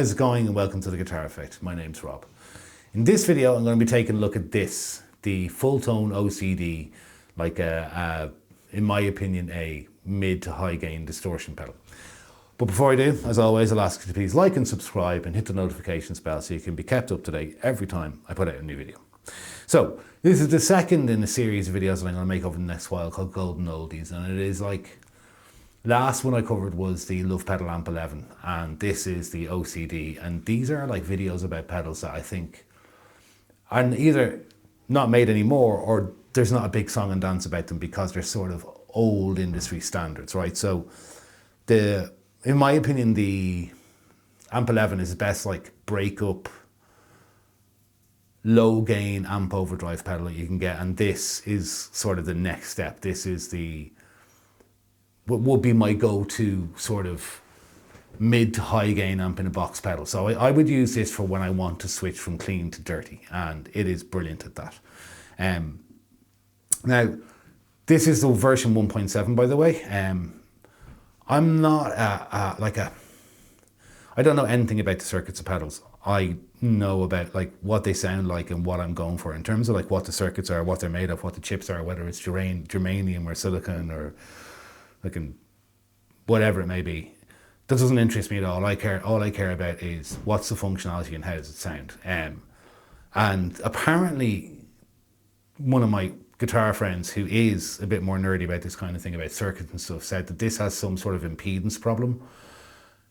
how's it going and welcome to the Guitar Effect. My name's Rob. In this video I'm going to be taking a look at this, the Fulltone OCD, like in my opinion, a mid to high gain distortion pedal. But before I do, as always, I'll ask you to please like and subscribe and hit the notifications bell so you can be kept up to date every time I put out a new video. So this is the second in a series of videos that I'm going to make over the next while called Golden Oldies, and it is like, last one I covered was the Love Pedal Amp 11, and this is the OCD, and these are like videos about pedals that I think are either not made anymore or there's not a big song and dance about them because they're sort of old industry standards, right? So in my opinion, the Amp 11 is the best like breakup, low gain amp overdrive pedal that you can get, and this is sort of the next step. This is what would be my go-to sort of mid to high gain amp in a box pedal. So I would use this for when I want to switch from clean to dirty, and it is brilliant at that. Now, this is the version 1.7, by the way. I'm not I don't know anything about the circuits of pedals. I know about like what they sound like and what I'm going for in terms of like what the circuits are, what they're made of, what the chips are, whether it's germanium or silicon or like whatever it may be. That doesn't interest me at all. All I care about is what's the functionality and how does it sound. And apparently one of my guitar friends who is a bit more nerdy about this kind of thing, about circuits and stuff, said that this has some sort of impedance problem.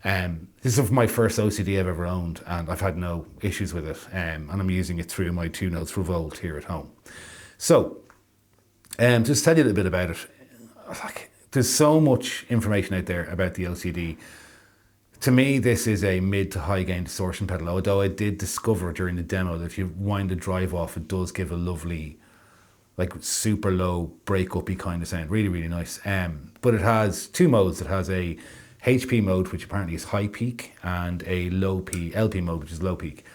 This is my first OCD I've ever owned, and I've had no issues with it, and I'm using it through my 2 notes revolt here at home. So just tell you a little bit about it. Like, there's so much information out there about the OCD. To me, this is a mid to high gain distortion pedal, although I did discover during the demo that if you wind the drive off, it does give a lovely, like super low break-up-y kind of sound. Really, really nice. But it has 2 modes. It has a HP mode, which apparently is high peak, and a low peak, LP mode, which is low peak.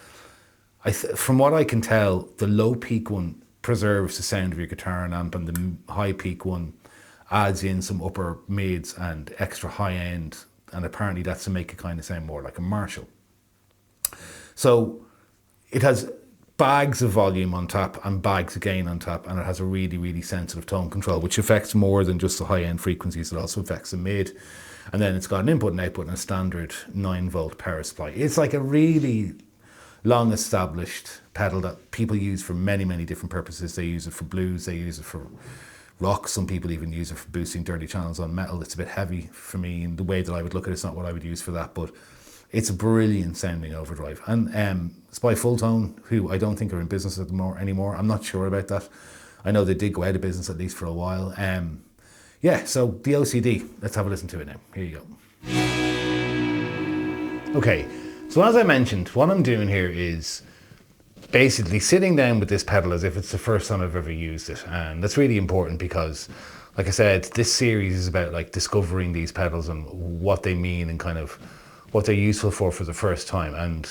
From what I can tell, the low peak one preserves the sound of your guitar and amp, and the high peak one adds in some upper mids and extra high end, and apparently that's to make it kind of sound more like a Marshall. So it has bags of volume on tap and bags of gain on tap, and it has a really, really sensitive tone control, which affects more than just the high end frequencies. It also affects the mid, and then it's got an input and output and a standard 9-volt power supply. It's like a really long established pedal that people use for many, many different purposes. They use it for blues, they use it for rock, some people even use it for boosting dirty channels on metal. It's a bit heavy for me in the way that I would look at it. It's not what I would use for that, but it's a brilliant sounding overdrive. And it's by Fulltone, who I don't think are in business anymore. I'm not sure about that. I know they did go out of business at least for a while. Yeah, so the OCD, let's have a listen to it now. Here you go. Okay, so as I mentioned, what I'm doing here is basically sitting down with this pedal as if it's the first time I've ever used it. And that's really important because, like I said, this series is about like discovering these pedals and what they mean and kind of what they're useful for the first time. And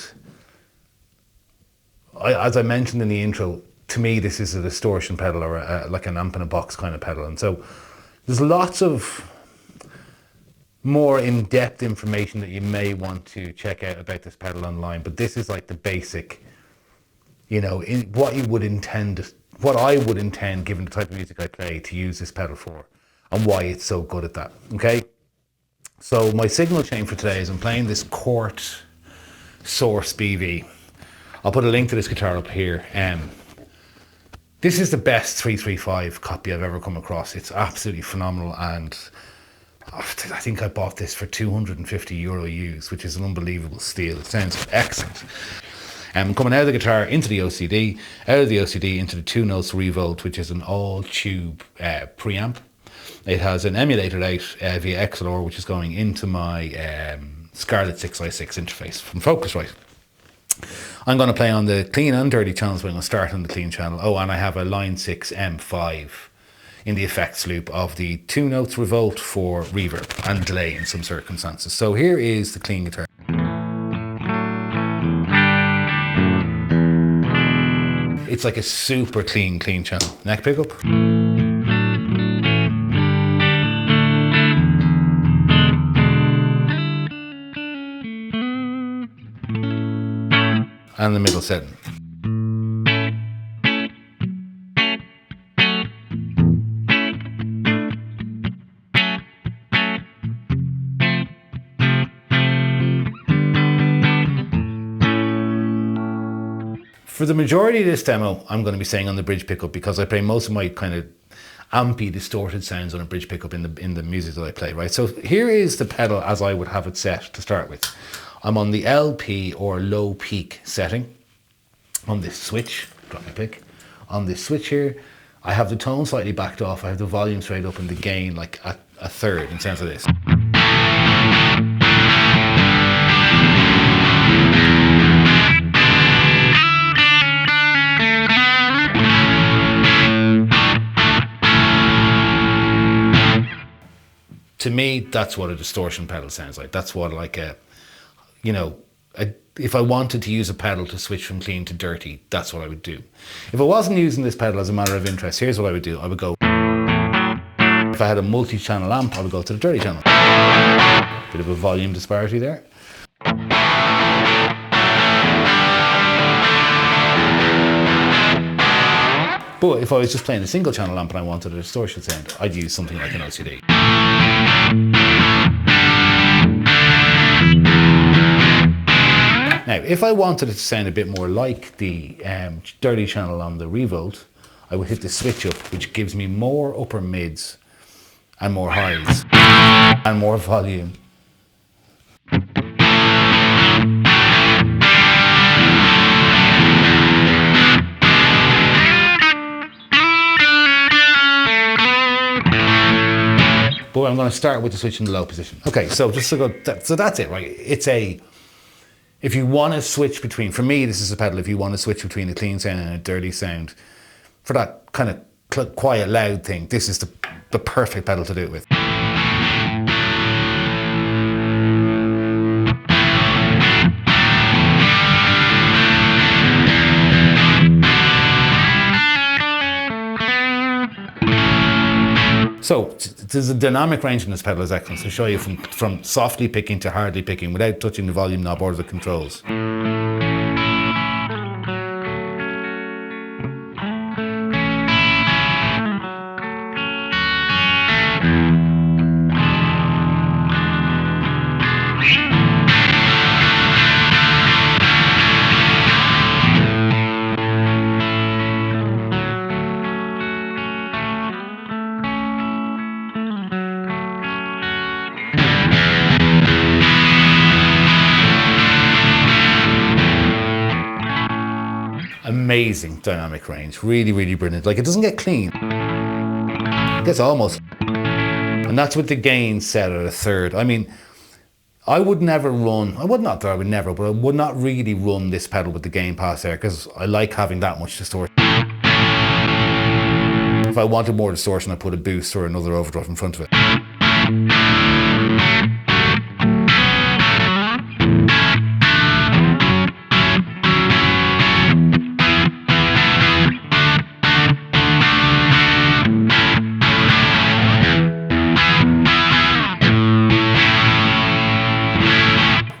as I mentioned in the intro, to me this is a distortion pedal or like an amp in a box kind of pedal. And so there's lots of more in-depth information that you may want to check out about this pedal online, but this is like the basic, you know, what I would intend given the type of music I play to use this pedal for, and why it's so good at that. Okay, so my signal chain for today is I'm playing this Cort Source BV. I'll put a link to this guitar up here. This is the best 335 copy I've ever come across. It's absolutely phenomenal, and I think I bought this for €250 used, which is an unbelievable steal. It sounds excellent. Coming out of the guitar into the OCD, out of the OCD into the 2 notes revolt, which is an all tube preamp. It has an emulator out via XLR, which is going into my Scarlett 6i6 interface from Focusrite. I'm going to play on the clean and dirty channels, but I'm going to start on the clean channel. Oh, and I have a line 6 M5 in the effects loop of the 2 notes revolt for reverb and delay in some circumstances. So here is the clean guitar. It's like a super clean channel. Neck pickup. and the middle setting. For the majority of this demo, I'm going to be saying on the bridge pickup because I play most of my kind of ampy, distorted sounds on a bridge pickup in the music that I play, right? So here is the pedal as I would have it set to start with. I'm on the LP or low peak setting on this switch, drop my pick. On this switch here, I have the tone slightly backed off, I have the volume straight up and the gain like a third in terms of this. To me, that's what a distortion pedal sounds like. That's what like if I wanted to use a pedal to switch from clean to dirty, that's what I would do. If I wasn't using this pedal as a matter of interest, here's what I would do. I would go, if I had a multi-channel amp, I would go to the dirty channel. Bit of a volume disparity there. But if I was just playing a single channel amp and I wanted a distortion sound, I'd use something like an OCD. Now, if I wanted it to sound a bit more like the dirty channel on the Revolt, I would hit the switch up, which gives me more upper mids and more highs and more volume. But I'm going to start with the switch in the low position. Okay, so just to go, so that's it, right? If you want to switch between, for me, this is a pedal, if you want to switch between a clean sound and a dirty sound, for that kind of quiet, loud thing, this is the perfect pedal to do it with. So there's a dynamic range in this pedal is excellent to show you from softly picking to hardly picking without touching the volume knob or the controls. Amazing dynamic range, really, really brilliant. Like it doesn't get clean, it gets almost, and that's with the gain set at a third. I mean, I would not really run this pedal with the gain past there because I like having that much distortion. If I wanted more distortion, I put a boost or another overdrive in front of it.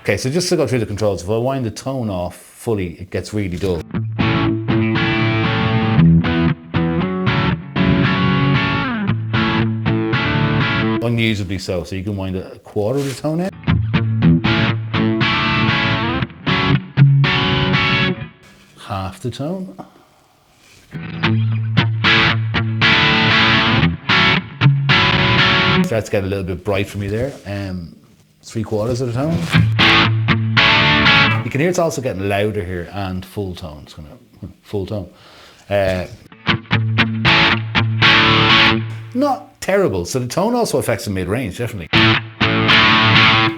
Okay, so just to go through the controls, if I wind the tone off fully, it gets really dull. Unusably so, so you can wind a quarter of the tone out. Half the tone. Starts to get a little bit bright for me there. 3/4 of the tone. You can hear it's also getting louder here and full tone. It's going to full tone. Not terrible. So the tone also affects the mid-range, definitely.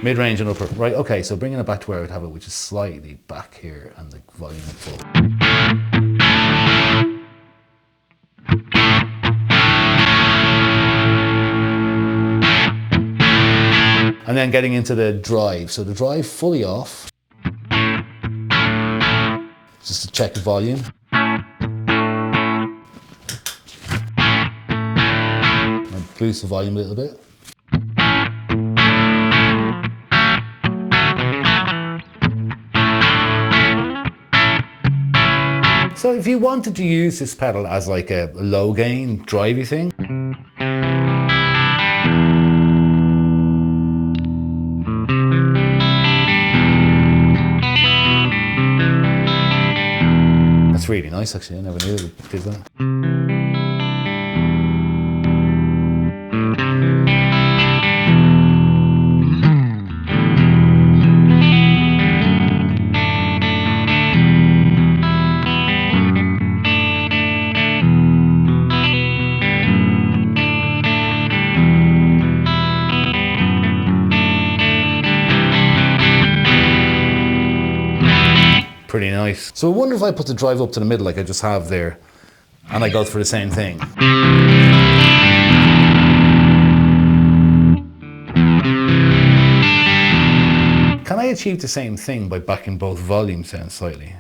Mid-range and upper. Right, okay, so bringing it back to where I would have it, which is slightly back here and the volume at full. And then getting into the drive. So the drive fully off. Just to check the volume. And boost the volume a little bit. So if you wanted to use this pedal as like a low gain, drivey thing, that's really nice actually, I never knew it did that. Pretty nice. So I wonder if I put the drive up to the middle like I just have there, and I go for the same thing. Can I achieve the same thing by backing both volumes down slightly?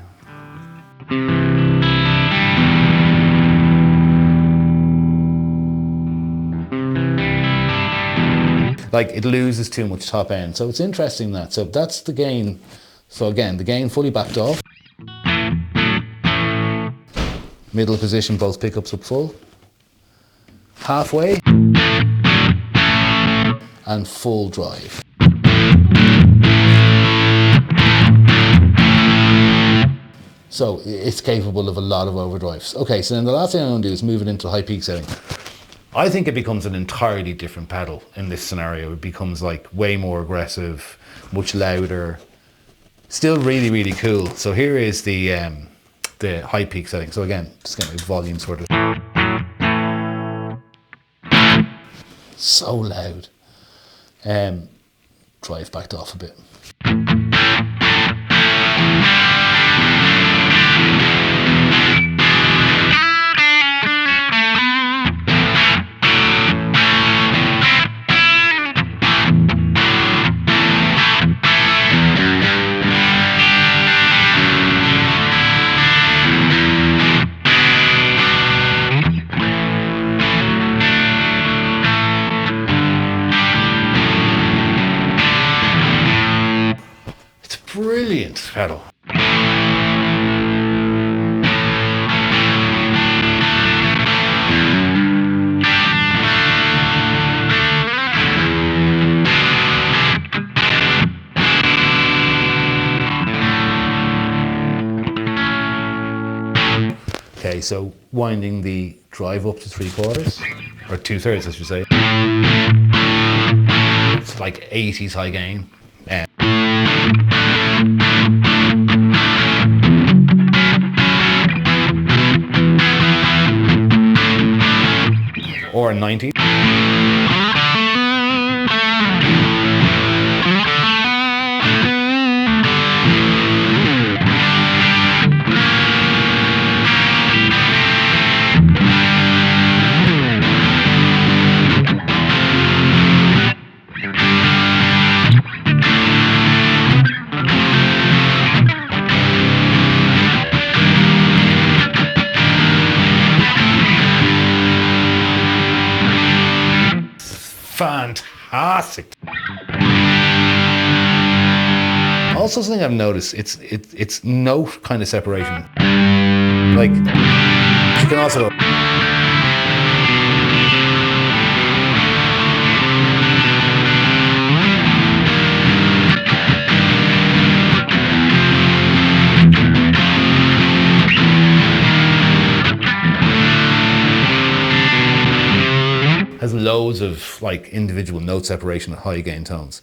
Like it loses too much top end. So it's interesting that. So that's the gain. So again, the gain fully backed off. Middle position, both pickups up full. Halfway. And full drive. So it's capable of a lot of overdrives. Okay, so then the last thing I'm going to do is move it into high peak setting. I think it becomes an entirely different pedal in this scenario. It becomes like way more aggressive, much louder. Still really, really cool. So here is the high peak setting. So again, just get my volume sorted. So loud. Drive backed off a bit. Brilliant pedal. Okay, so winding the drive up to 3/4, or 2/3 I should say. It's like 80s high gain. Or 90. Fantastic. Also, something I've noticed, it's note kind of separation. Like you can also has loads of like individual note separation at high gain tones.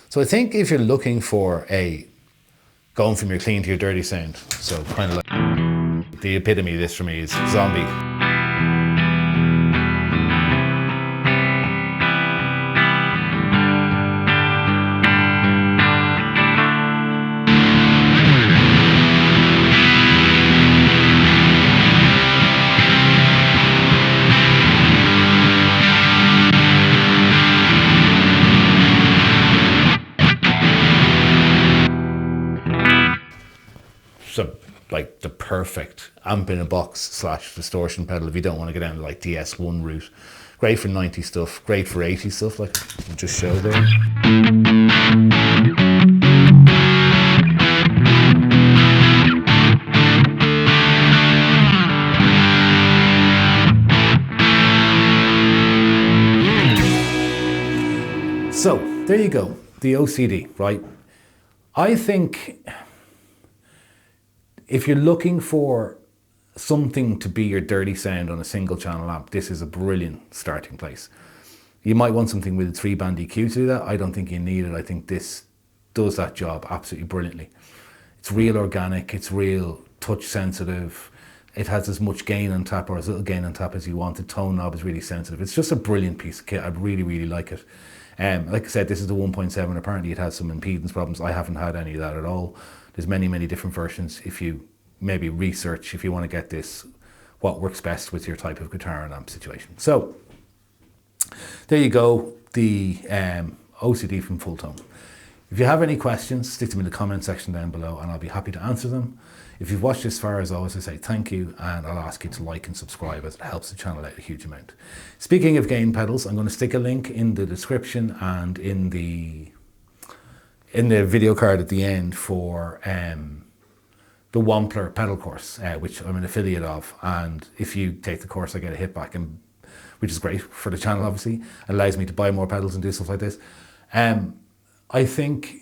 So I think if you're looking for going from your clean to your dirty sound, so kind of like the epitome of this for me is Zombie. So like the perfect amp in a box / distortion pedal if you don't want to go down to like DS1 route. Great for 90 stuff, great for 80 stuff like we just showed there. So there you go, the OCD, right? I think if you're looking for something to be your dirty sound on a single channel amp, this is a brilliant starting place. You might want something with a 3-band EQ to do that. I don't think you need it. I think this does that job absolutely brilliantly. It's real organic, it's real touch sensitive. It has as much gain on tap or as little gain on tap as you want. The tone knob is really sensitive. It's just a brilliant piece of kit. I really, really like it. Like I said, this is the 1.7. Apparently it has some impedance problems. I haven't had any of that at all. There's many, many different versions. If you maybe research, if you want to get this, what works best with your type of guitar and amp situation. So there you go, the OCD from Fulltone. If you have any questions, stick them in the comment section down below and I'll be happy to answer them. If you've watched this far, as always, I say thank you, and I'll ask you to like and subscribe as it helps the channel out a huge amount. Speaking of gain pedals, I'm going to stick a link in the description and in the video card at the end for the Wampler pedal course, which I'm an affiliate of. And if you take the course, I get a hit back, which is great for the channel, obviously. It allows me to buy more pedals and do stuff like this. I think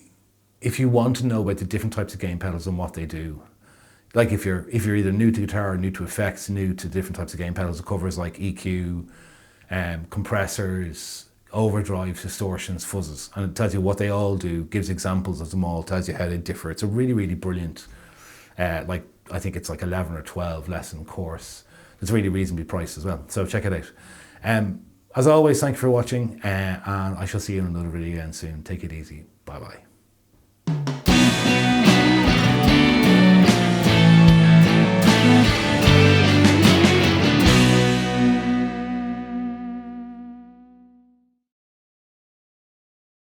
if you want to know about the different types of gain pedals and what they do, like if you're either new to guitar or new to effects, new to different types of gain pedals, it covers like EQ, compressors, overdrives, distortions, fuzzes, and it tells you what they all do, gives examples of them all, tells you how they differ. It's a really, really brilliant, like I think it's like 11 or 12 lesson course. It's really reasonably priced as well, so check it out. As always, thank you for watching, and I shall see you in another video again soon. Take it easy. Bye bye.